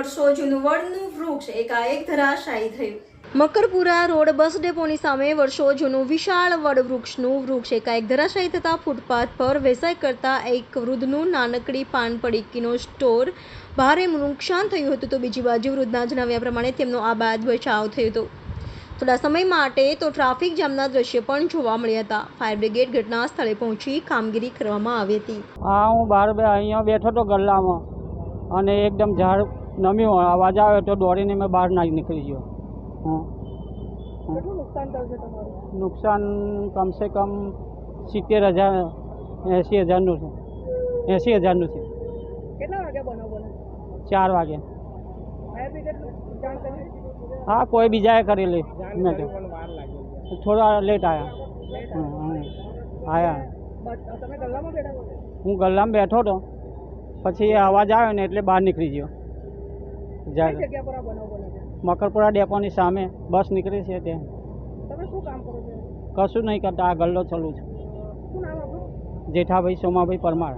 વર્ષો જૂનું વડનું વૃક્ષ એકાએક ધરાશાયી થયું. મકરપુરા રોડ બસ ડેપોની સામે વર્ષો જૂનું વિશાળ વડવૃક્ષનું વૃક્ષ એકાએક ધરાશાયી થતાં ફૂટપાથ પર વેચાણ કરતા એક વૃદ્ધનું નાનકડી પાન પડીકીનો સ્ટોર ભારે નુકસાન થયું હતું, તો બીજી બાજુ વૃદ્ધના જણાવ્યા પ્રમાણે તેમનો આ બાદ બચાવ થયો હતો. થોડા સમય માટે તો ટ્રાફિક જામના દ્રશ્ય પણ જોવા મળ્યા હતા. ફાયર બ્રિગેડ ઘટના સ્થળે પહોંચી કામગીરી કરવામાં આવી હતી. હા, હું બહાર અહીંયા બેઠો હતો ગલ્લામાં અને એકદમ ઝાડ નમ્યું, અવાજ આવે તો દોડીને મેં બહાર ના નીકળી ગયો. કેટલું નુકસાન થશે તમારું? નુકસાન કમસે કમ 70,000 80,000નું છે. 80,000નું છે. કેટલા વાગે બનાવ બને? 4 વાગે. ફાયર બ્રિગેડ જાણ કરી? હા, કોઈ બીજાએ કરેલી. મેં થોડા લેટ આવ્યા. તમે ગલ્લામાં બેઠા છો? હું ગલ્લામાં બેઠો હતો, પછી એ અવાજ આવ્યો ને એટલે બહાર નીકળી ગયો. કઈ જગ્યા પર આ બનાવ બને છે? મકરપુરા ડેપોની સામે બસ નીકળી છે ત્યાં. તમે શું કામ કરો છો? કશું નહીં કરતા, આ ગલ્લો ચલું છું. શું નામ આપણું? જેઠાભાઈ સોમાભાઈ પરમાર.